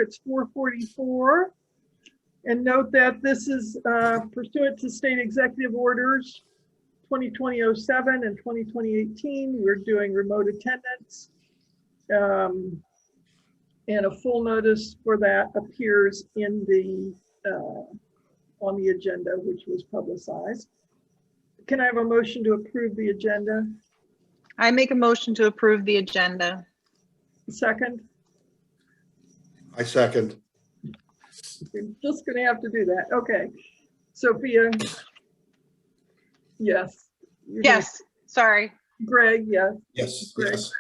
It's 4:44. And note that this is pursuant to state executive orders 2020-07 and 2020-18. We're doing remote attendance. And a full notice for that appears in the on the agenda, which was publicized. Can I have a motion to approve the agenda? I make a motion to approve the agenda. Second? I second. You're just gonna have to do that. Okay. Sophia? Yes. Yes, sorry. Greg, yes. Yes, Great. yes.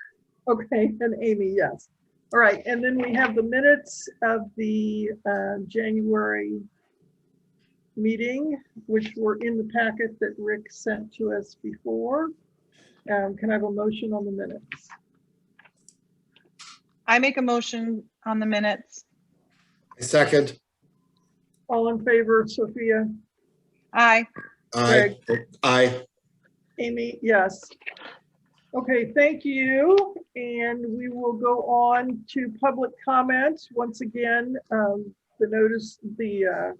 Okay, and Amy, yes. All right, and then we have the minutes of the January meeting, which were in the packet that Rick sent to us before. Can I have a motion on the minutes? I make a motion on the minutes. I second. All in favor, Sophia? Aye. Aye. Aye. Amy, yes. Okay, thank you. And we will go on to public comments. Once again, the notice, the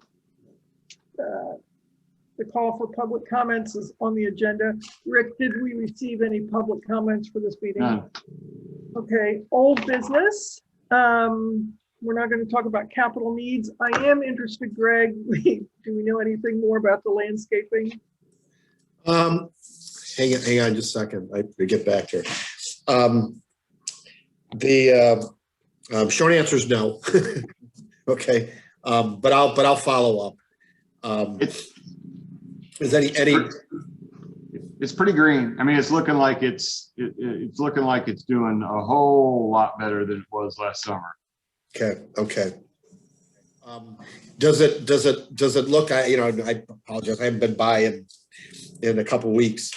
call for public comments is on the agenda. Rick, did we receive any public comments for this meeting? None. Okay, old business. We're not going to talk about capital needs. I am interested, Greg, do we know anything more about the landscaping? Hang on just a second. I have to get back here. The short answer is no. Okay, but I'll follow up. Is any? It's pretty green. I mean, it's looking like it's looking like it's doing a whole lot better than it was last summer. Okay. Okay. Does it look? I apologize. I haven't been by in a couple of weeks,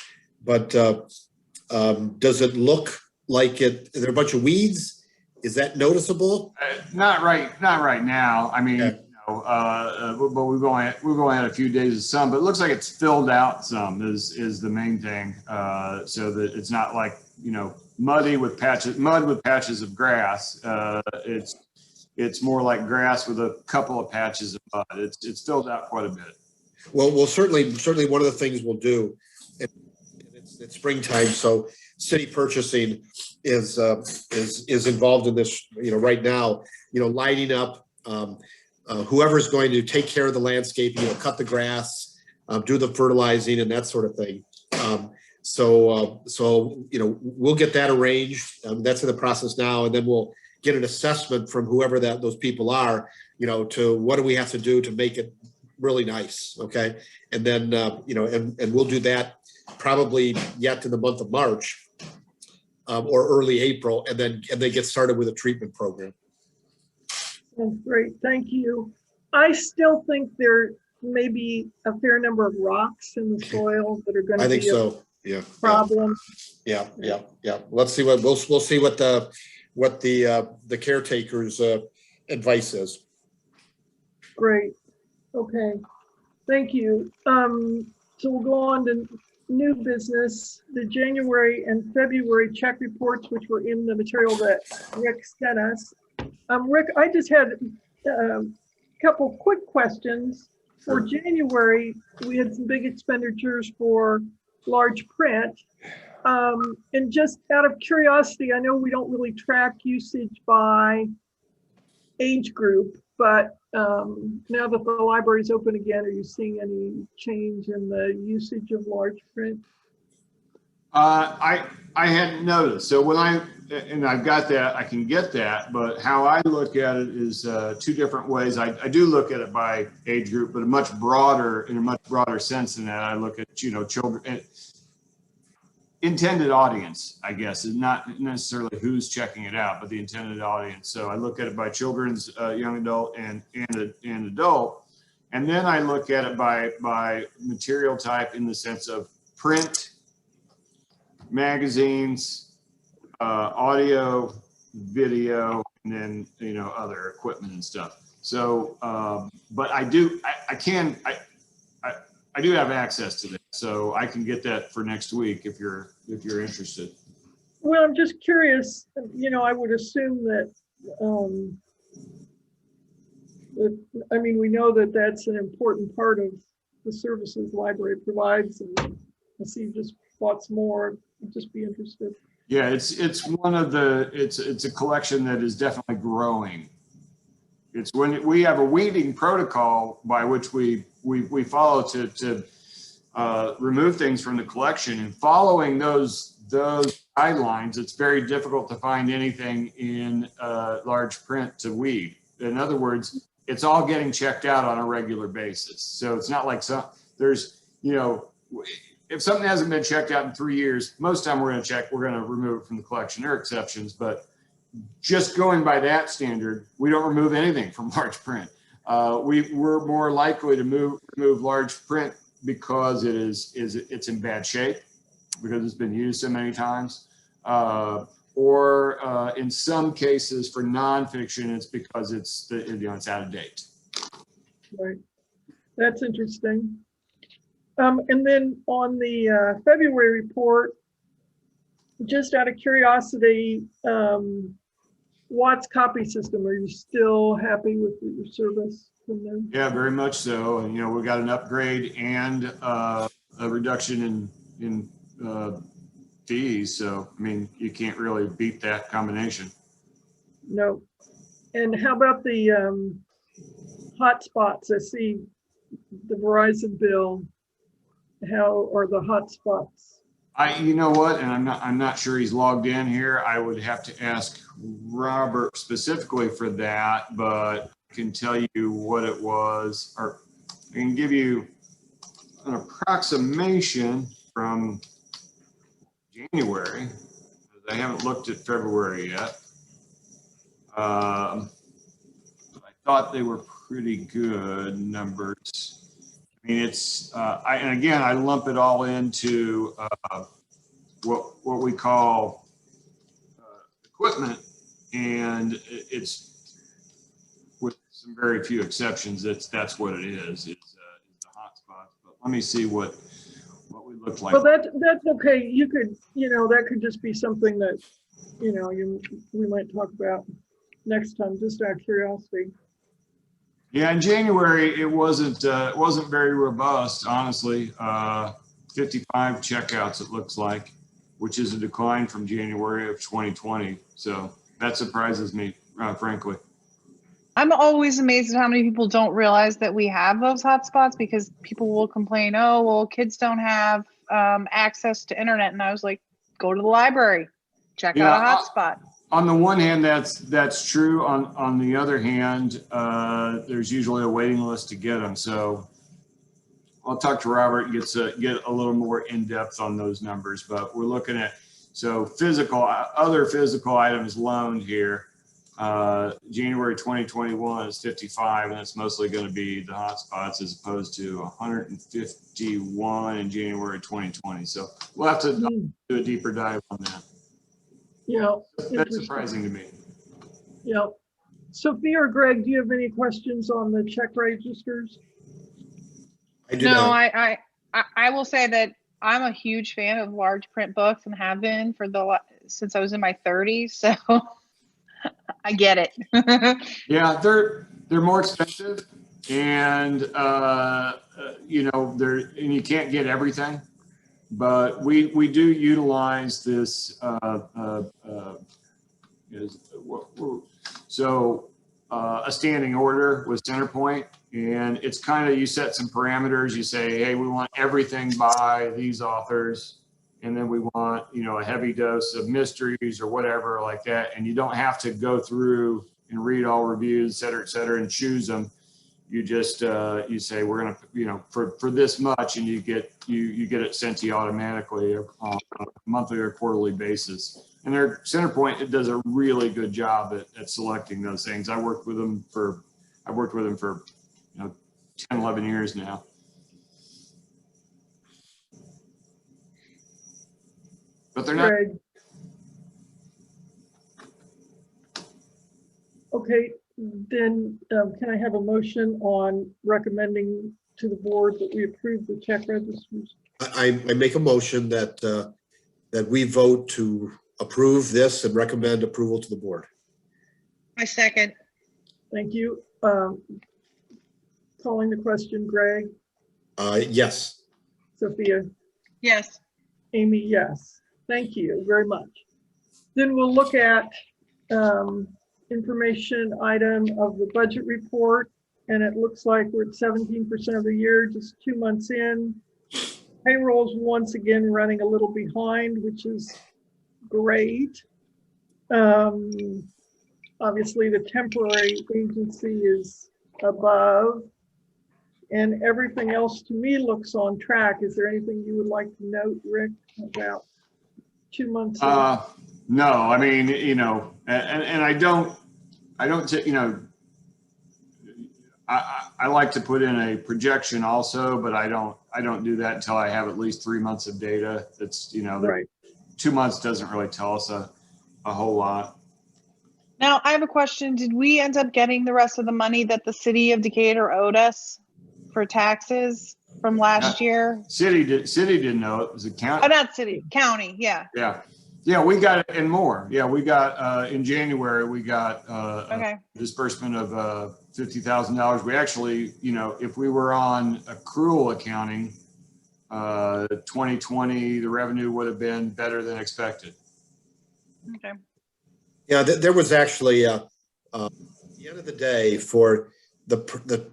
but does it look like it? Are there a bunch of weeds? Is that noticeable? Not right now. I mean, Okay. But we've only had a few days of sun, but it looks like it's filled out some is the main thing, so that it's not like mud with patches of grass. It's more like grass with a couple of patches of mud. It's filled out quite a bit. Well, certainly one of the things we'll do. It's springtime, so city purchasing is involved in this. Right now, lighting up. Whoever's going to take care of the landscaping, cut the grass, do the fertilizing and that sort of thing. So we'll get that arranged. That's in the process now, and then we'll get an assessment from whoever those people are, to what do we have to do to make it really nice. Okay. And then, and we'll do that probably yet in the month of March or early April, and then get started with a treatment program. That's great, thank you. I still think there may be a fair number of rocks in the soil that are going to I think be so. Yeah. a problem. Yeah. Let's see we'll see what the caretaker's advice is. Great, okay, thank you. So we'll go on to new business, the January and February check reports, which were in the material that Rick sent us. Rick, I just had a couple quick questions. For January, we had some big expenditures for large print. And just out of curiosity, I know we don't really track usage by age group, but now that the library's open again, are you seeing any change in the usage of large print? I hadn't noticed. So when I've got that, I can get that, but how I look at it is two different ways. I do look at it by age group, but in a much broader sense than that. I look at, children, intended audience, I guess, is not necessarily who's checking it out, but the intended audience. So I look at it by children's, young adult and adult. And then I look at it by material type in the sense of print, magazines, audio, video, and then other equipment and stuff. So, but I do have access to that, so I can get that for next week if you're interested. Well, I'm just curious. I would assume that I mean, we know that that's an important part of the services the library provides, and I see you just bought some more. I'd just be interested. Yeah, it's one of the, it's a collection that is definitely growing. It's when we have a weeding protocol by which we follow to remove things from the collection, and following those guidelines, it's very difficult to find anything in large print to weed. In other words, it's all getting checked out on a regular basis. So it's not like there's, you know, if something hasn't been checked out in 3 years, most time we're going to remove it from the collection. There are exceptions, but just going by that standard, we don't remove anything from large print. We're more likely to remove large print because it's in bad shape, because it's been used so many times, or in some cases for nonfiction, it's because it's out of date. Right. That's interesting. And then on the February report, just out of curiosity, Watts Copy System, are you still happy with your service from them? Yeah, very much so. And, you know, we got an upgrade and a reduction in fees. So, I mean, you can't really beat that combination. No. And how about the hotspots? I see the Verizon bill. How are the hotspots? You know what, and I'm not sure he's logged in here. I would have to ask Robert specifically for that, but I can tell you what it was, or I can give you an approximation from January. I haven't looked at February yet. I thought they were pretty good numbers. I mean, it's, and again, I lump it all into what we call equipment, and it's, with some very few exceptions, that's what it is. It's the hotspots. But let me see what we look like. Well, that's okay. You could, you know, that could just be something that, you know, we might talk about next time, just out of curiosity. Yeah, in January, it wasn't very robust, honestly. 55 checkouts, it looks like, which is a decline from January of 2020. So that surprises me, frankly. I'm always amazed at how many people don't realize that we have those hotspots, because people will complain, oh, well, kids don't have access to internet. And I was like, go to the library, check out a hotspot. On the one hand, that's true. On the other hand, there's usually a waiting list to get them. So I'll talk to Robert and get a little more in depth on those numbers. But we're looking at, so other physical items loaned here. January 2021 is 55, and it's mostly going to be the hotspots, as opposed to 151 in January 2020. So we'll have to do a deeper dive on that. Yeah. That's surprising to me. Yeah. Sophia or Greg, do you have any questions on the check registers? I do No, not. I will say that I'm a huge fan of large print books, and have been since I was in my 30s. So I get it. Yeah, they're more expensive, and you know, and you can't get everything, but we do utilize this. A standing order with Centerpoint, and it's kind of, you set some parameters. You say, hey, we want everything by these authors, and then we want, you know, a heavy dose of mysteries or whatever like that. And you don't have to go through and read all reviews, et cetera, and choose them. You just, you say, we're going to, you know, for this much, and you get it sent to you automatically on a monthly or quarterly basis. And their Centerpoint, it does a really good job at selecting those things. I've worked with them for, you know, 10, 11 years now. But they're not. Greg. Okay, then can I have a motion on recommending to the board that we approve the check registers? I make a motion that that we vote to approve this and recommend approval to the board. I second. Thank you. Calling the question, Greg, Yes. Sophia, Yes. Amy, yes. Thank you very much. Then we'll look at information item of the budget report. And it looks like we're at 17% of the year, just 2 months in. Payroll's once again running a little behind, which is great. Obviously, the temporary agency is above. And everything else to me looks on track. Is there anything you would like to note, Rick, about 2 months? No, I mean, and I don't, I like to put in a projection also, but I don't do that until I have at least 3 months of data. That's, Right. 2 months doesn't really tell us a whole lot. Now, I have a question. Did we end up getting the rest of the money that the city of Decatur owed us for taxes from last year? City didn't know it was a Oh, county. not city, county, yeah. Yeah, we got it and more. Yeah, we got, in January, we got Okay, a disbursement of $50,000. We actually, if we were on accrual accounting, 2020, the revenue would have been better than expected. okay. Yeah, there was actually, at the end of the day, for the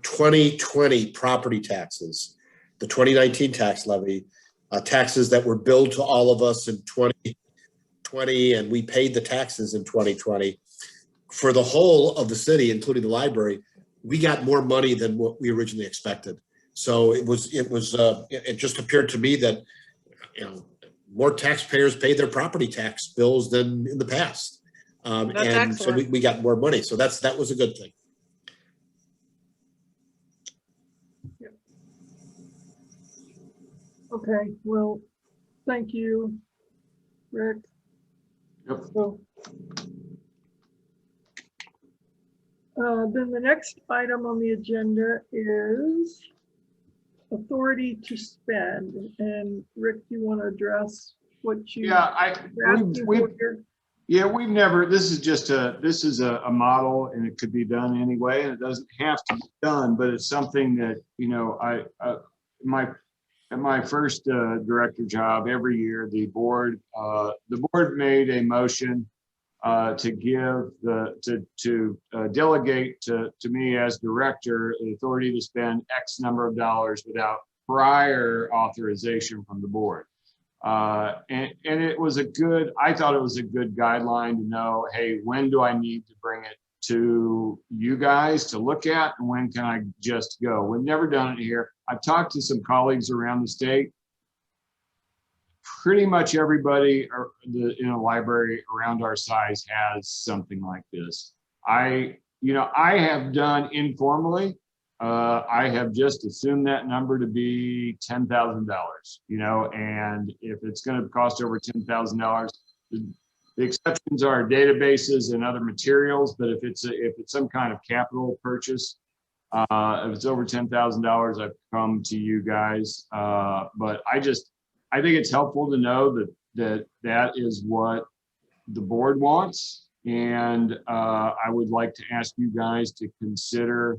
2020 property taxes, the 2019 tax levy, taxes that were billed to all of us in 2020, and we paid the taxes in 2020. For the whole of the city, including the library, we got more money than what we originally expected. So it just appeared to me that, more taxpayers paid their property tax bills than in the past. That's And so excellent. we got more money. So that was a good thing. Okay, well, thank you, Rick. Yep. So, then the next item on the agenda is authority to spend. And Rick, do you want to address what you? Yeah, you're asking we for here? Yeah, we've never, this is a model, and it could be done anyway, and it doesn't have to be done, but it's something that, at my first director job every year, the board made a motion to delegate to me as director the authority to spend X number of dollars without prior authorization from the board. And it was I thought it was a good guideline to know, hey, when do I need to bring it to you guys to look at, and when can I just go? We've never done it here. I've talked to some colleagues around the state. Pretty much everybody in a library around our size has something like this. I have done informally. I have just assumed that number to be $10,000, and if it's going to cost over $10,000, the exceptions are databases and other materials. But if it's some kind of capital purchase, if it's over $10,000, I've come to you guys. But I think it's helpful to know that is what the board wants, and I would like to ask you guys to consider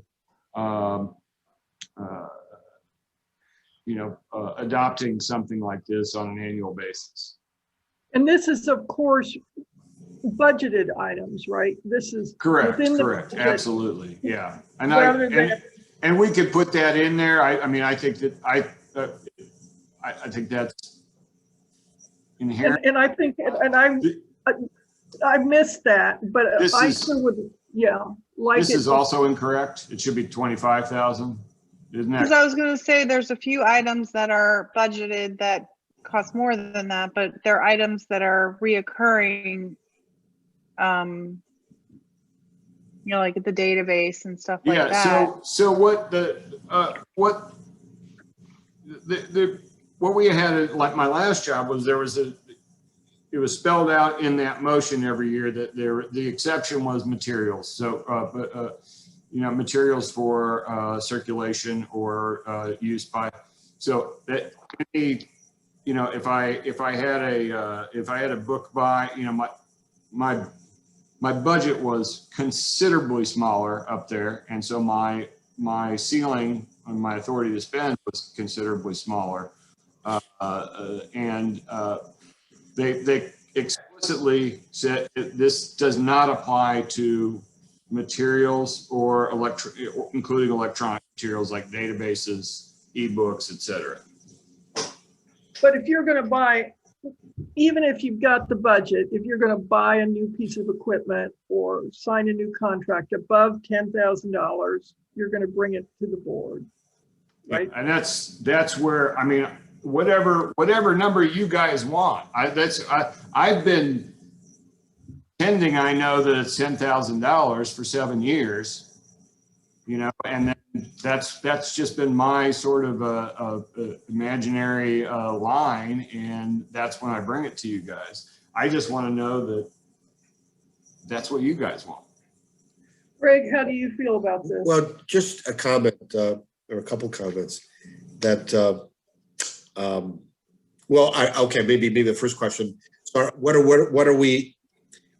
adopting something like this on an annual basis. And this is, of course, budgeted items, right? This is Correct, within the correct, budget. absolutely, yeah. Rather than- And we could put that in there. I think that I think that's inherent. And I think, and I missed that, but This I is- still would, yeah, like This it. is also incorrect. It should be 25,000, isn't Because that? I was gonna say, there's a few items that are budgeted that cost more than that, but they're items that are reoccurring. Like at the database and stuff like Yeah, that. so what what we had at, like, my last job was it was spelled out in that motion every year that the exception was materials. So materials for circulation or use by, so that, if I had a book by, my budget was considerably smaller up there. And so my ceiling on my authority to spend was considerably smaller. They explicitly said this does not apply to materials or including electronic materials like databases, ebooks, et cetera. But if you're gonna buy, even if you've got the budget, if you're gonna buy a new piece of equipment or sign a new contract above $10,000, you're gonna bring it to the board, right? And that's where, I mean, whatever number you guys want. I've been tending, I know that it's $10,000 for 7 years, you know, and then that's just been my sort of imaginary line, and that's when I bring it to you guys. I just want to know that that's what you guys want. Greg, how do you feel about this? Well, just a comment, or a couple comments that, okay, maybe the first question. So what are we,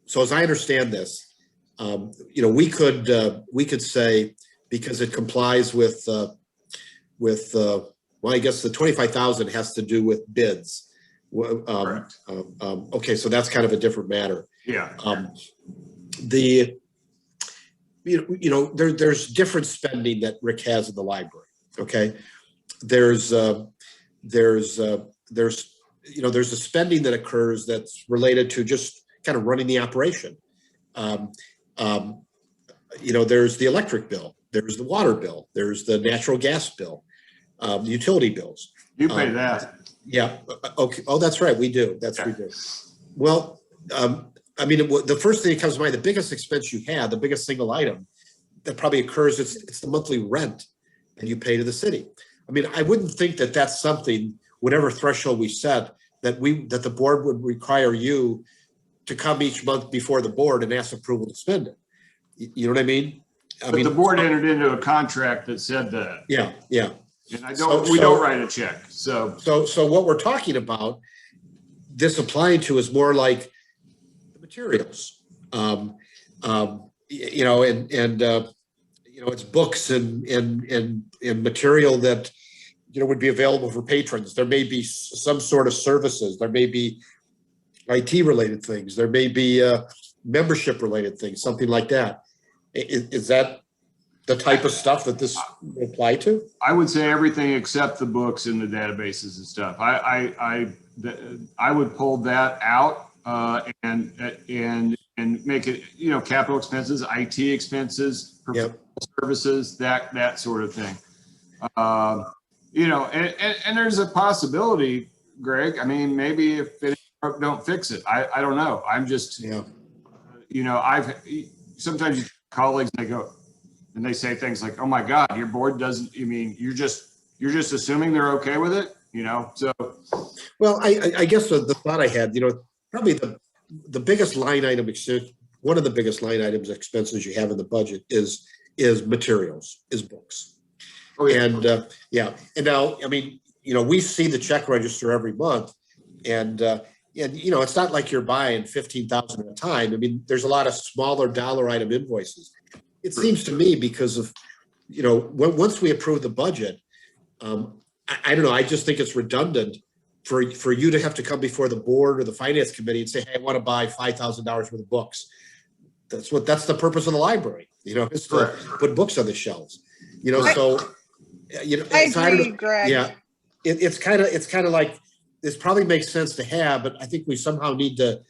so as I understand this, you know, we could say, because it complies with well, I guess the 25,000 has to do with bids. Correct. Okay, so that's kind of a different matter. Yeah. There's different spending that Rick has in the library. Okay, there's a spending that occurs that's related to just kind of running the operation. There's the electric bill, there's the water bill, there's the natural gas bill, utility bills. You pay that. Yeah. Okay. Oh, that's right. We do. We do. Well, I mean, the first thing that comes to mind, the biggest expense you have, the biggest single item that probably occurs, it's the monthly rent that you pay to the city. I mean, I wouldn't think that that's something, whatever threshold we set, that the board would require you to come each month before the board and ask approval to spend it. You know what I mean? But the board entered into a contract that said that. Yeah. And we don't write a check. So what we're talking about, this applying to is more like the materials. It's books and material that, would be available for patrons. There may be some sort of services. There may be IT related things. There may be membership related things, something like that. Is that the type of stuff that this will apply to? I would say everything except the books and the databases and stuff. I would pull that out and make it, capital expenses, IT expenses, professional services, that sort of thing. And there's a possibility, Greg. I mean, maybe if it don't fix it. I don't know. I'm just, sometimes colleagues, they go and they say things like, "Oh my God, your board doesn't." You mean you're just assuming they're okay with it, So. Well, I guess the thought I had, probably the biggest line item, one of the biggest line items expenses you have in the budget is materials, is books. Oh, yeah. And and now, I mean, we see the check register every month, and it's not like you're buying 15,000 at a time. I mean, there's a lot of smaller dollar item invoices. It seems to me because of, once we approve the budget, I don't know. I just think it's redundant for you to have to come before the board or the finance committee and say, "Hey, I want to buy $5,000 worth of books." That's the purpose of the library, is to put books on the shelves, I agree, Greg. Yeah, it's kind of like, this probably makes sense to have, but I think we somehow need to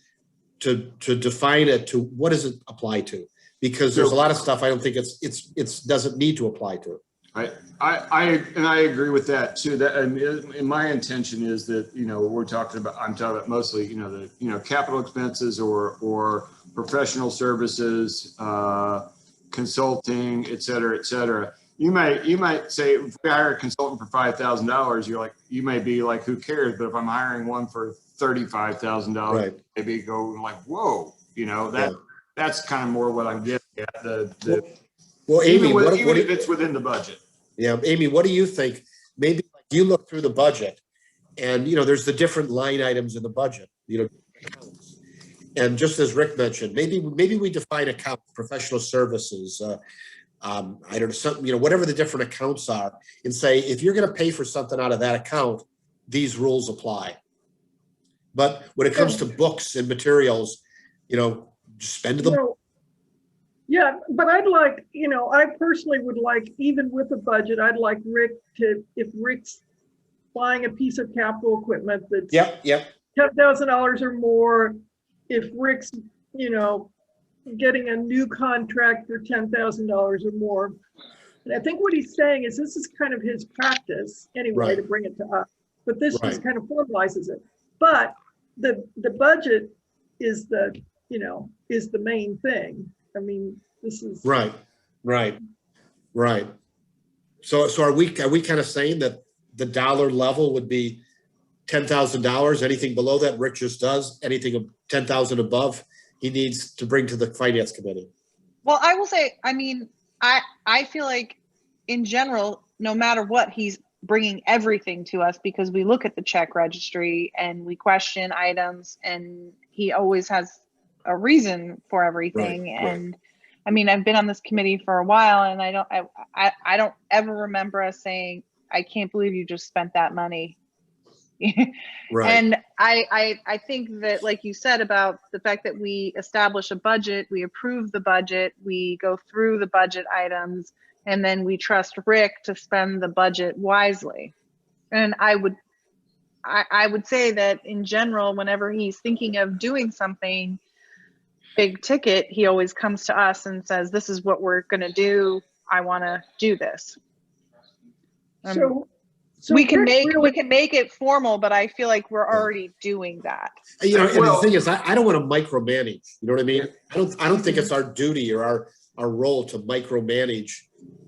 define it to what does it apply to, because there's a lot of stuff I don't think it doesn't need to apply to. I agree with that too. That, and my intention is that I'm talking about mostly the capital expenses or professional services, consulting, et cetera. You might say, if we hire a consultant for $5,000, you may be like, who cares? But if I'm hiring one for $35,000, right, maybe go like, whoa, that's kind of more what I'm getting at. Well, Amy, even if it's within the budget. Yeah, Amy, what do you think? Maybe you look through the budget, and there's the different line items in the budget. And just as Rick mentioned, maybe we define account, professional services, I don't know, something, whatever the different accounts are, and say, if you're going to pay for something out of that account, these rules apply. But when it comes to books and materials, just spend them. Yeah, but I'd like, I personally would like, even with a budget, I'd like Rick to, if Rick's buying a piece of capital equipment that's Yep. $10,000 or more, if Rick's, getting a new contract for $10,000 or more. And I think what he's saying is this is kind of his practice anyway, Right. to bring it to us, but this Right. just kind of formalizes it. But the budget is the main thing. I mean, this is. Right. So are we kind of saying that the dollar level would be $10,000? Anything below that, Rick just does. Anything of 10,000 above, he needs to bring to the finance committee. Well, I will say, I mean, I feel like in general, no matter what, he's bringing everything to us because we look at the check registry and we question items, and he always has a reason for everything. Right. And I mean, I've been on this committee for a while, and I don't ever remember us saying, I can't believe you just spent that money. Right. And I think that, like you said, about the fact that we establish a budget, we approve the budget, we go through the budget items, and then we trust Rick to spend the budget wisely. And I would say that in general, whenever he's thinking of doing something big ticket, he always comes to us and says, this is what we're going to do. I want to do this. So we can Rick make it formal, but I feel like we're already doing that. And the thing is, I don't want to micromanage. You know what I mean? I don't think it's our duty or our role to micromanage,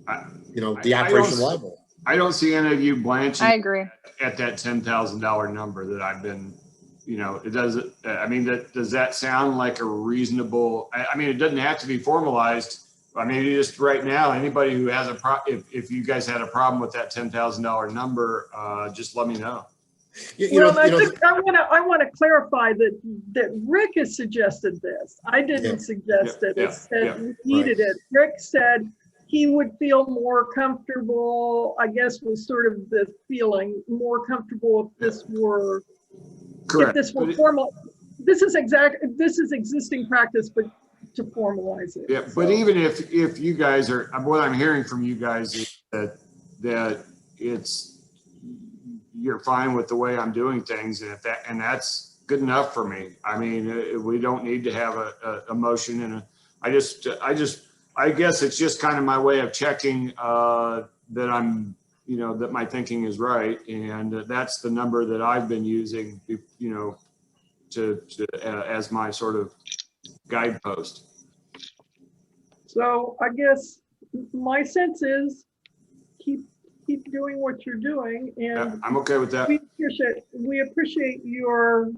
the operation of the library. I don't see any of you blanching I agree. at that $10,000 number that I've been, it doesn't, does that sound like a reasonable, it doesn't have to be formalized. Just right now, anybody who has if you guys had a problem with that $10,000 number, just let me know. I want to clarify that Rick has suggested this. I didn't suggest it. It said we needed it. Rick said he would feel more comfortable, I guess was sort of the feeling, more comfortable if this were, correct. If this were formal. This is existing practice, but to formalize it. Yeah, but even if you guys are, what I'm hearing from you guys is that you're fine with the way I'm doing things, and that's good enough for me. We don't need to have a motion, and I guess it's just kind of my way of checking that I'm, that my thinking is right, and that's the number that I've been using, to as my sort of guidepost. So I guess my sense is keep doing what you're doing, and Yeah, I'm okay with that. we appreciate your,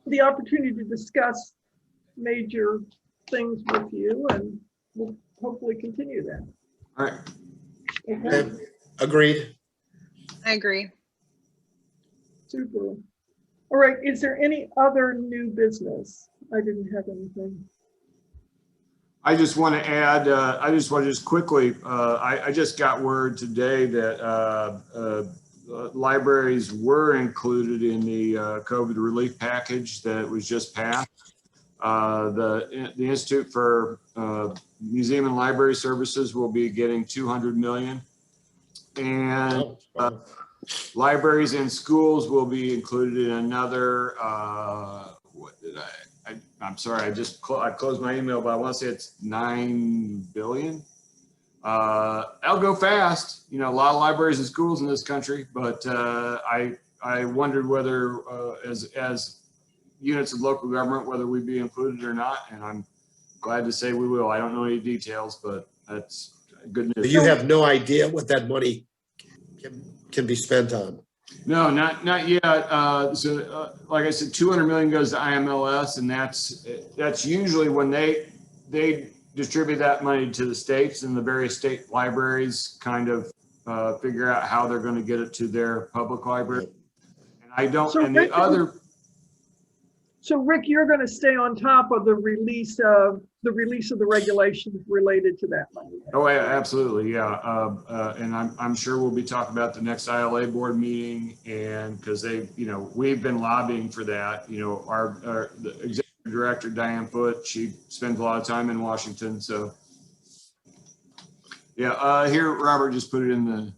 the opportunity to discuss major things with you, and we'll hopefully continue that. All right. Okay. Agreed. I agree. Super. All right, is there any other new business? I didn't have anything. I just want to add, just quickly, I just got word today that libraries were included in the COVID relief package that was just passed. The Institute for Museum and Library Services will be getting $200 million. And libraries and schools will be included in another, I'm sorry, I closed my email, but I want to say it's $9 billion. I'll go fast. A lot of libraries and schools in this country, but I wondered whether, as units of local government, whether we'd be included or not, and I'm glad to say we will. I don't know any details, but that's good news. You have no idea what that money can be spent on. No, not yet. Like I said, 200 million goes to IMLS, and that's usually when they distribute that money to the states, and the various state libraries kind of figure out how they're going to get it to their public library. And I don't. So and the other. So Rick, you're going to stay on top of the release of the regulations related to that money. Oh, yeah, absolutely, yeah. And I'm sure we'll be talking about the next ILA board meeting, and because we've been lobbying for that. Our the executive director, Diane Foote, she spends a lot of time in Washington, so. Yeah, here, Robert just put it in the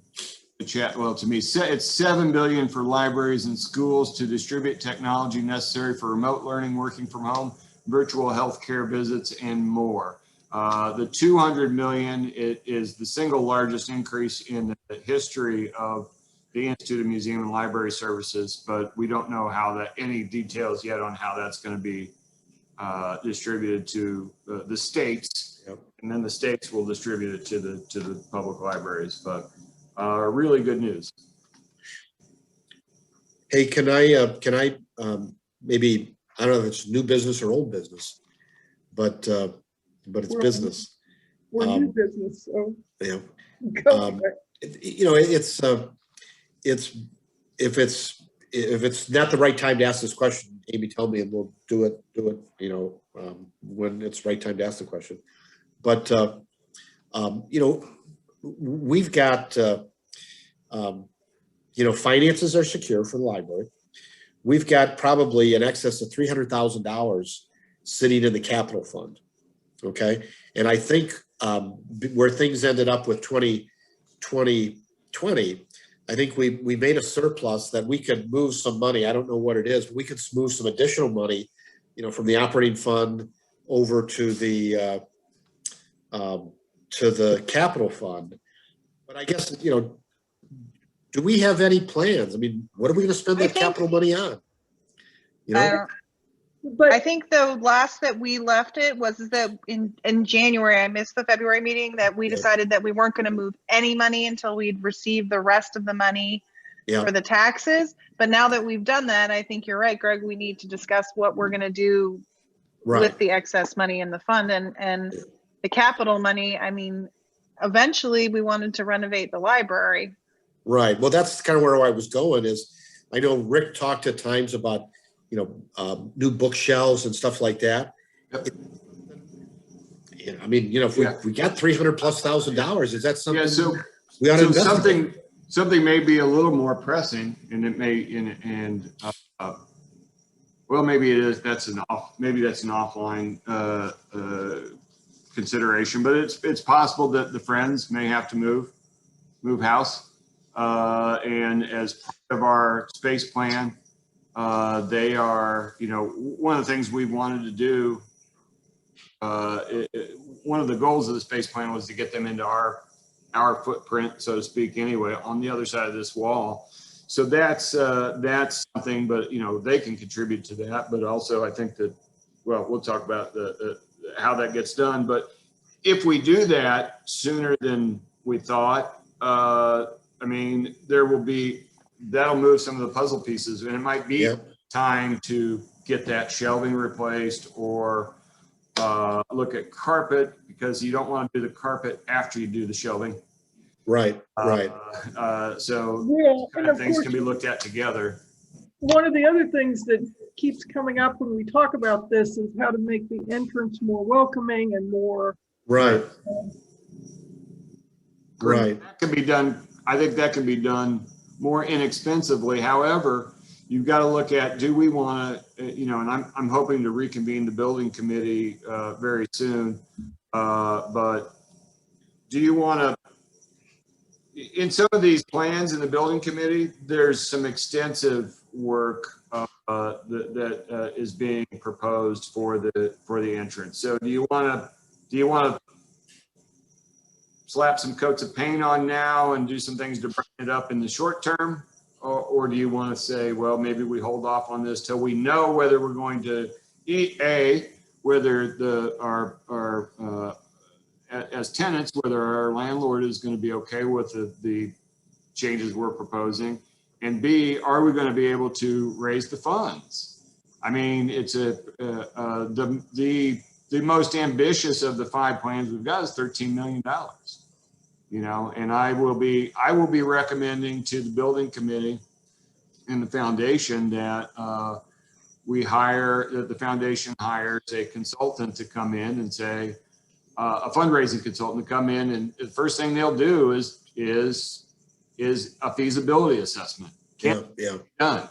chat. Well, to me, it's $7 billion for libraries and schools to distribute technology necessary for remote learning, working from home, virtual healthcare visits, and more. The $200 million is the single largest increase in the history of the Institute of Museum and Library Services, but we don't know any details yet on how that's going to be distributed to the states. Yep. And then the states will distribute it to the public libraries. But really good news. Hey, can I maybe, I don't know if it's new business or old business, but it's We're- business. We're new business, so. Yeah. go for it. If it's not the right time to ask this question, Amy, tell me, and we'll do it, when it's the right time to ask the question. But, we've got, finances are secure for the library. We've got probably in excess of $300,000 sitting in the capital fund. Okay. And I think where things ended up with 2020, I think we made a surplus that we could move some money. I don't know what it is, but we could move some additional money, from the operating fund over to the capital fund. But I guess, do we have any plans? I mean, what are we going to spend that capital money on? I But think the last that we left it was that in January, I missed the February meeting, that we decided that we weren't going to move any money until we'd received the rest of the money Yeah. for the taxes. But now that we've done that, I think you're right, Greg, we need to discuss what we're going to do Right. with the excess money in the fund and the capital money. I mean, eventually we wanted to renovate the library. Right. Well, that's kind of where I was going is I know Rick talked at times about, new bookshelves and stuff like that. Yep. I mean, if we got $300,000+, is that something Yeah, so we ought to invest in? something may be a little more pressing, and it may well, maybe it is. Maybe that's an offline consideration, but it's possible that the Friends may have to move house, and as part of our space plan, they are, one of the things we wanted to do. One of the goals of the space plan was to get them into our footprint, so to speak, anyway, on the other side of this wall. So that's something, but they can contribute to that. But also, I think that, well, we'll talk about how that gets done. But if we do that sooner than we thought, I mean, that'll move some of the puzzle pieces, and it might be time to get that shelving replaced or look at carpet, because you don't want to do the carpet after you do the shelving. Right. Right. So and of things course, can be looked at together. one of the other things that keeps coming up when we talk about this is how to make the entrance more welcoming and more. Right. Right. That can be done. I think that can be done more inexpensively. However, you've got to look at, do we want to, and I'm hoping to reconvene the building committee very soon. But do you want to, in some of these plans in the building committee, there's some extensive work that is being proposed for the entrance. So do you want to slap some coats of paint on now and do some things to bring it up in the short term? Or do you want to say, well, maybe we hold off on this till we know whether we're going to whether our as tenants, whether our landlord is going to be okay with the changes we're proposing, and B, are we going to be able to raise the funds? I mean, it's the most ambitious of the 5 plans we've got is $13 million. And I will be recommending to the building committee and the foundation that the foundation hires a consultant to come in and say, a fundraising consultant to come in, and the first thing they'll do is a feasibility assessment. Yeah, Done.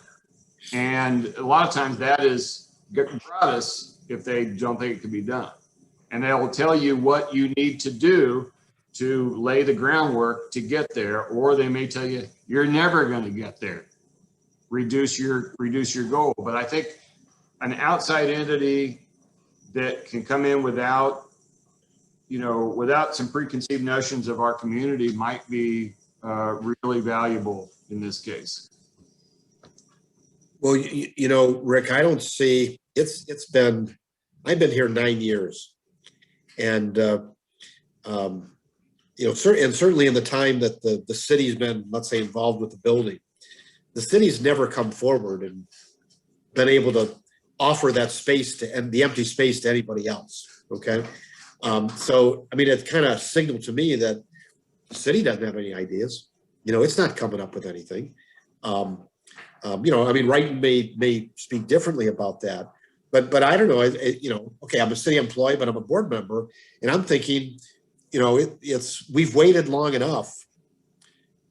And a lot of times that is gratis if they don't think it can be done. And they will tell you what you need to do to lay the groundwork to get there, or they may tell you you're never going to get there. Reduce your goal. But I think an outside entity that can come in without some preconceived notions of our community might be really valuable in this case. well, Rick, I don't see, I've been here 9 years. And, certainly in the time that the city's been, let's say, involved with the building, the city's never come forward and been able to offer that space and the empty space to anybody else. Okay. So, I mean, it kind of signaled to me that the city doesn't have any ideas. It's not coming up with anything. Wrighton may speak differently about that, but I don't know. Okay, I'm a city employee, but I'm a board member, and I'm thinking, we've waited long enough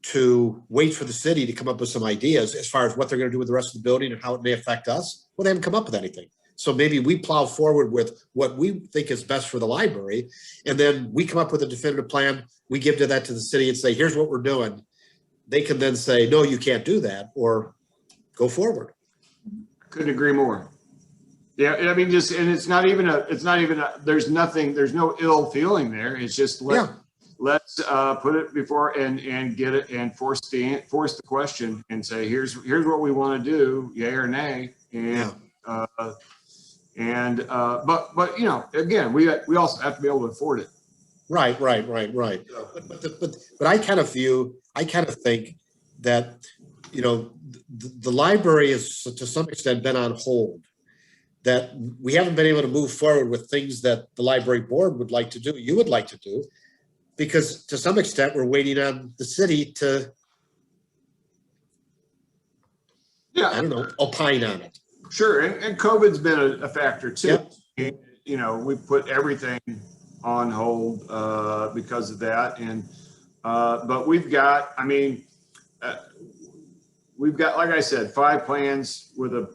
to wait for the city to come up with some ideas as far as what they're going to do with the rest of the building and how it may affect us. Well, they haven't come up with anything. So maybe we plow forward with what we think is best for the library, and then we come up with a definitive plan. We give that to the city and say, here's what we're doing. They can then say, no, you can't do that, or go forward. Couldn't agree more. Yeah, I mean, and it's not even there's no ill feeling there. It's just let's put it before and get it and force the question and say, here's what we want to do, yay or nay. And but again, we also have to be able to afford it. Right. But I kind of think that, the library is to some extent been on hold, that we haven't been able to move forward with things that the library board would like to do, you would like to do, because to some extent we're waiting on the city to, I don't know, opine on it. Sure, and COVID's been a factor too. Yep. We put everything on hold because of that, and but we've got, like I said, 5 plans with a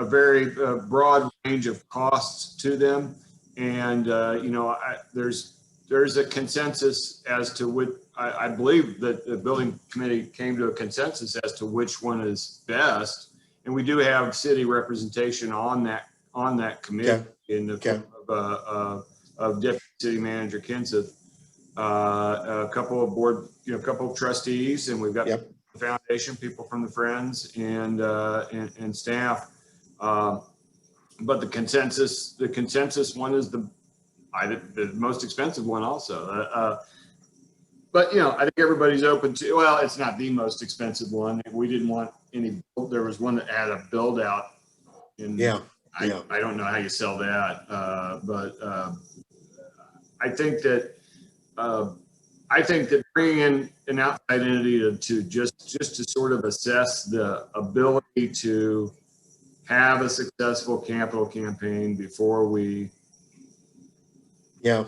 very broad range of costs to them, and there's a consensus as to which I believe that the building committee came to a consensus as to which one is best. And we do have city representation on that committee in the form of Deputy City Manager Kenseth, a couple of board, couple of trustees, and we've got the foundation people from the Friends and staff. But the consensus one is the most expensive one also. But I think everybody's open to. Well, it's not the most expensive one. We didn't want any. There was one that had a build out. I don't know how you sell that, but I think that bringing in an outside entity to just to sort of assess the ability to have a successful capital campaign before we try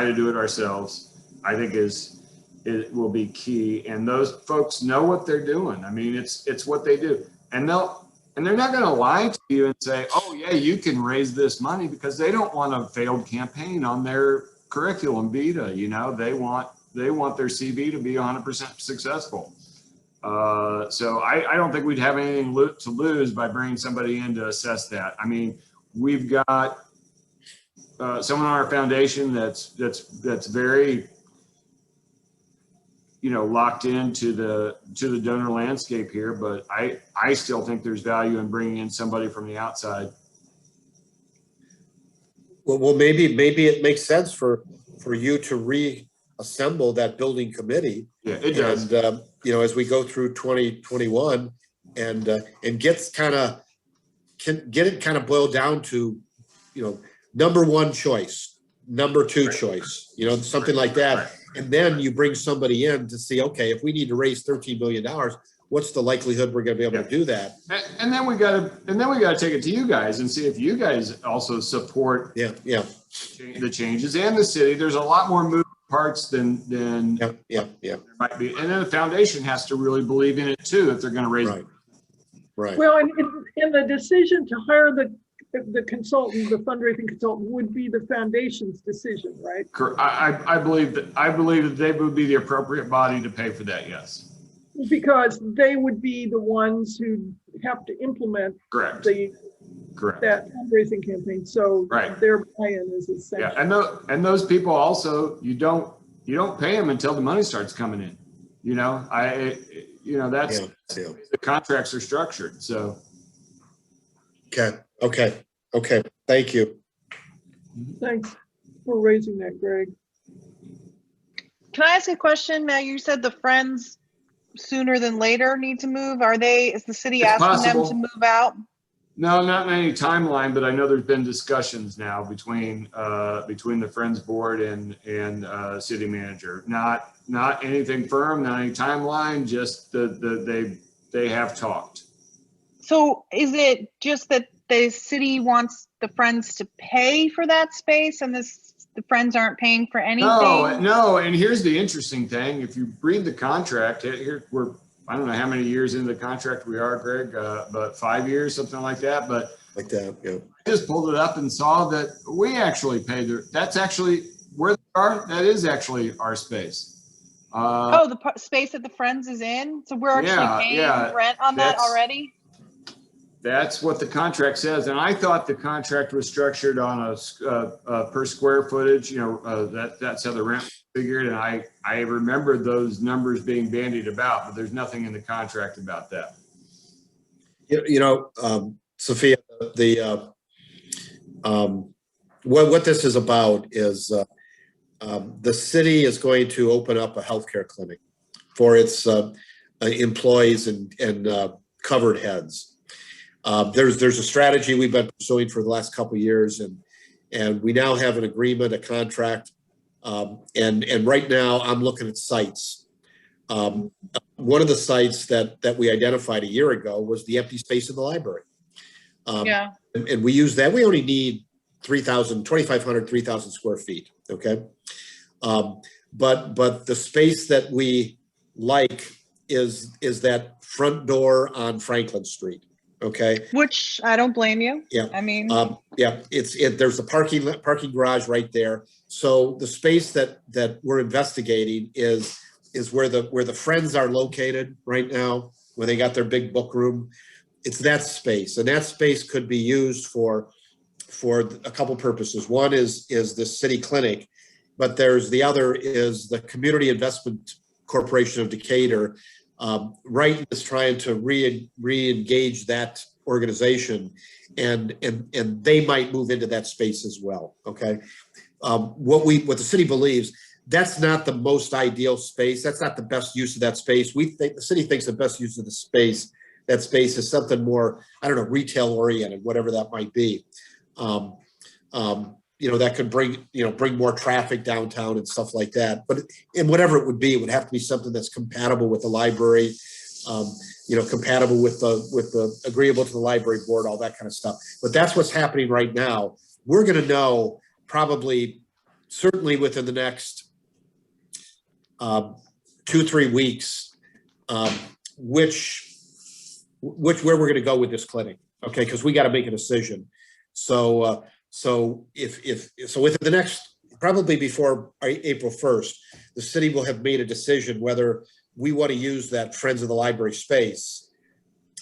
to do it ourselves, I think it will be key. And those folks know what they're doing. I mean, it's what they do, and they're not going to lie to you and say, oh yeah, you can raise this money, because they don't want a failed campaign on their curriculum vitae. They want their CV to be 100% successful. So I don't think we'd have anything to lose by bringing somebody in to assess that. I mean, we've got someone on our foundation that's very locked into the donor landscape here, but I still think there's value in bringing in somebody from the outside. Well, maybe it makes sense for you to reassemble that building committee. Yeah, it does. And as we go through 2021 and get it kind of boiled down to number 1 choice, number 2 choice, something like that. Right. And then you bring somebody in to see, okay, if we need to raise $13 million, what's the likelihood we're gonna be able to do that? And then we gotta take it to you guys and see if you guys also support Yeah, yeah, the changes and the city. There's a lot more moving parts than yeah, yeah, yeah, there might be. And then the foundation has to really believe in it too, if they're gonna raise. right, right. Well, and in the decision to hire the consultant, the fundraising consultant would be the foundation's decision, right? I believe that they would be the appropriate body to pay for that, yes. Because they would be the ones who have to implement Correct, the correct. that fundraising campaign. So Right. their buy-in is Yeah, essential. and those people also, you don't pay them until the money starts coming in. That's Yeah, yeah. the contracts are structured, so. Okay, thank you. Thanks for raising that, Greg. Can I ask a question? Now, you said the Friends sooner than later need to move. Is the city It's asking them possible. to move out? No, not in any timeline, but I know there's been discussions now between the Friends Board and city manager. Not anything firm, not any timeline, just they have talked. So is it just that the city wants the Friends to pay for that space and the Friends aren't paying for anything? No, and here's the interesting thing. If you read the contract, I don't know how many years into the contract we are, Greg, but 5 years, something like that. But Like that, yeah. I just pulled it up and saw that we actually pay that's actually where they are. That is actually our space. The space that the Friends is in? So we're actually paying rent on that already? That's what the contract says. And I thought the contract was structured on a per square footage, that's how the rent was figured. And I remember those numbers being bandied about, but there's nothing in the contract about that. Sophia, what this is about is the city is going to open up a healthcare clinic for its employees and covered heads. There's a strategy we've been pursuing for the last couple of years, and we now have an agreement, a contract, and right now I'm looking at sites. One of the sites that we identified a year ago was the empty space in the library. Yeah. And we use that. We only need 2,500, 3,000 square feet. Okay. But the space that we like is that front door on Franklin Street. Okay. Which I don't blame you. Yeah. I mean, yeah, there's a parking garage right there. So the space that we're investigating is where the Friends are located right now, where they got their big book room. It's that space, and that space could be used for a couple purposes. One is the city clinic, but the other is the Community Investment Corporation of Decatur. Wright is trying to re-engage that organization, and they might move into that space as well. Okay, what the city believes, that's not the most ideal space. That's not the best use of that space. The city thinks the best use of that space is something more, I don't know, retail oriented, whatever that might be. That could bring more traffic downtown and stuff like that. But whatever it would be, it would have to be something that's compatible with the library, compatible with the agreeable to the library board, all that kind of stuff. But that's what's happening right now. We're going to know certainly within the next 2-3 weeks, where we're going to go with this clinic. Okay, because we got to make a decision. So within the next, probably before April 1st, the city will have made a decision whether we want to use that Friends of the Library space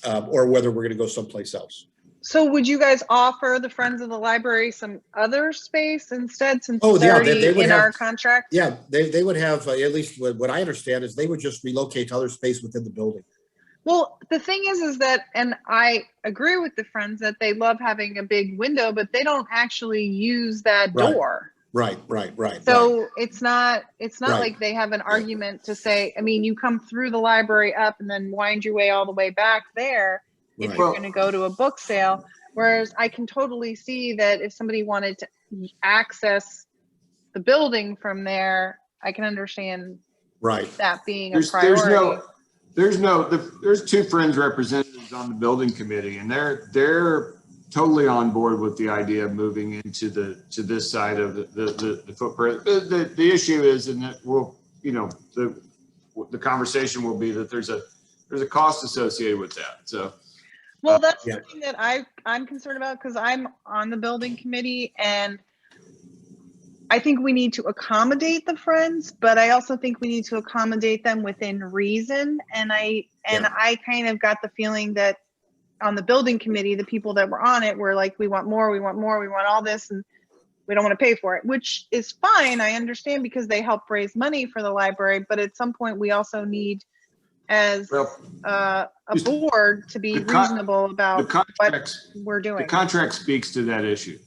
or whether we're going to go someplace else. so would you guys offer the Friends of the Library some other space instead, since it's already in our contract? Yeah, they would have, at least what I understand is they would just relocate to other space within the building. Well, the thing is that, and I agree with the Friends that they love having a big window, but they don't actually use that door. Right. So it's not Right. like they have an argument to say, I mean, you come through the library up and then wind your way all the way back there if Right. you're going to go to a book sale. Whereas I can totally see that if somebody wanted to access the building from there, I can understand Right. that being a priority. there's two Friends representatives on the building committee, and they're totally on board with the idea of moving into this side of the footprint. The issue is, and that the conversation will be that there's a cost associated with that. So, Well, that's Yeah. something that I'm concerned about because I'm on the building committee, and I think we need to accommodate the Friends, but I also think we need to accommodate them within reason. And I kind of got the feeling that on the building committee, the people that were on it were like, we want more, we want more, we want all this, and we don't want to pay for it, which is fine. I understand because they help raise money for the library, but at some point we also need, as well, a board, to be the con- reasonable the about contracts, what we're the doing. contract speaks to that issue.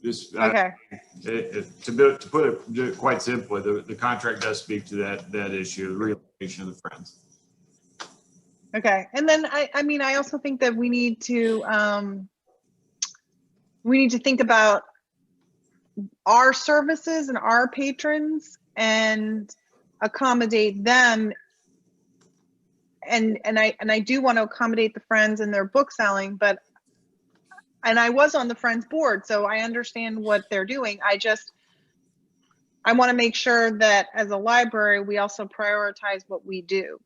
Just Okay. to put it quite simply, the contract does speak to that issue, the relocation of the Friends. Okay. And then I also think that we need to think about our services and our patrons and accommodate them. And I do want to accommodate the Friends and their book selling, and I was on the Friends board, so I understand what they're doing. I want to make sure that as a library, we also prioritize what we do.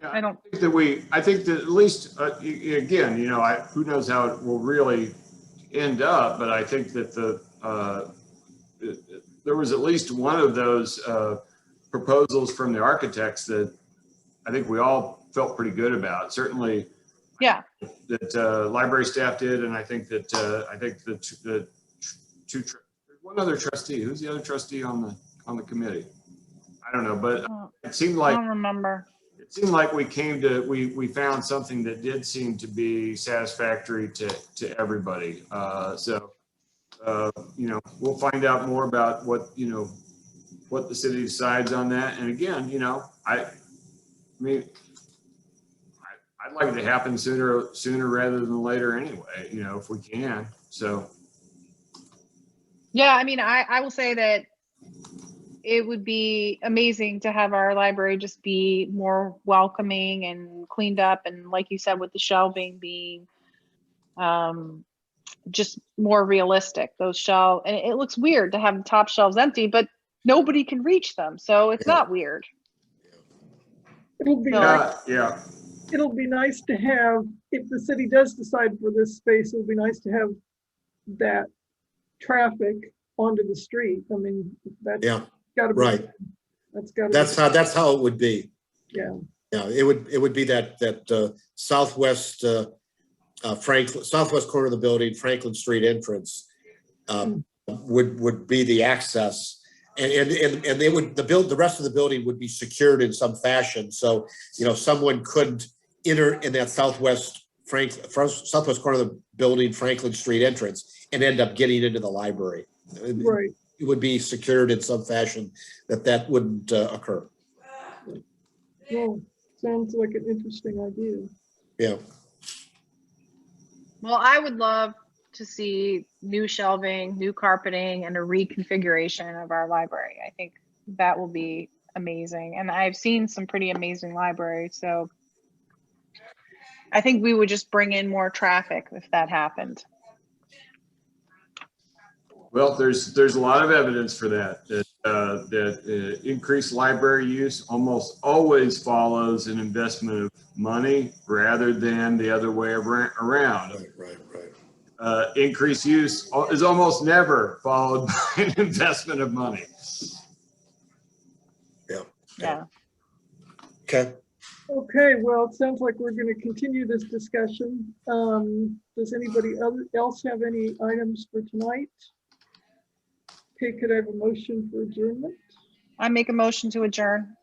Yeah, I don't. I think that at least, again, who knows how it will really end up, but I think that there was at least one of those proposals from the architects that I think we all felt pretty good about. Certainly, Yeah. that library staff did, and I think the one other trustee. Who's the other trustee on the committee? I don't know, but it seemed I like don't remember. it seemed like we found something that did seem to be satisfactory to everybody. We'll find out more about what the city decides on that. And again, I mean, I'd like it to happen sooner rather than later anyway, if we can. So. Yeah, I mean, I will say that it would be amazing to have our library just be more welcoming and cleaned up, and like you said, with the shelving being just more realistic. Those shelves, and it looks weird to have the top shelves empty, but nobody can reach them, so it's not weird. It'll be So- nice. Yeah. It'll be nice to have, if the city does decide for this space, it'll be nice to have that traffic onto the street. I mean, that's Yeah, gotta be. right. That's how it would be. Yeah. Yeah, it would be that southwest southwest corner of the building, Franklin Street entrance would be the access, and they would the rest of the building would be secured in some fashion, so someone couldn't enter in that southwest corner of the building, Franklin Street entrance, and end up getting into the library. Right. It would be secured in some fashion that wouldn't occur. Well, sounds like an interesting idea. Yeah. Well, I would love to see new shelving, new carpeting, and a reconfiguration of our library. I think that will be amazing. And I've seen some pretty amazing libraries, so I think we would just bring in more traffic if that happened. Well, there's a lot of evidence for that increased library use almost always follows an investment of money rather than the other way around. Right. Increased use is almost never followed by an investment of money. Yeah. Okay. Okay, well, it sounds like we're going to continue this discussion. Does anybody else have any items for tonight? Okay, could I have a motion for adjournment? I make a motion to adjourn.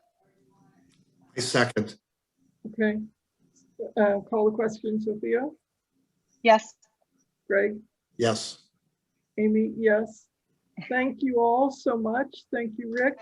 A second. Okay. Call the question, Sophia. Yes. Greg, Yes. Amy, yes. Thank you all so much. Thank you, Rick.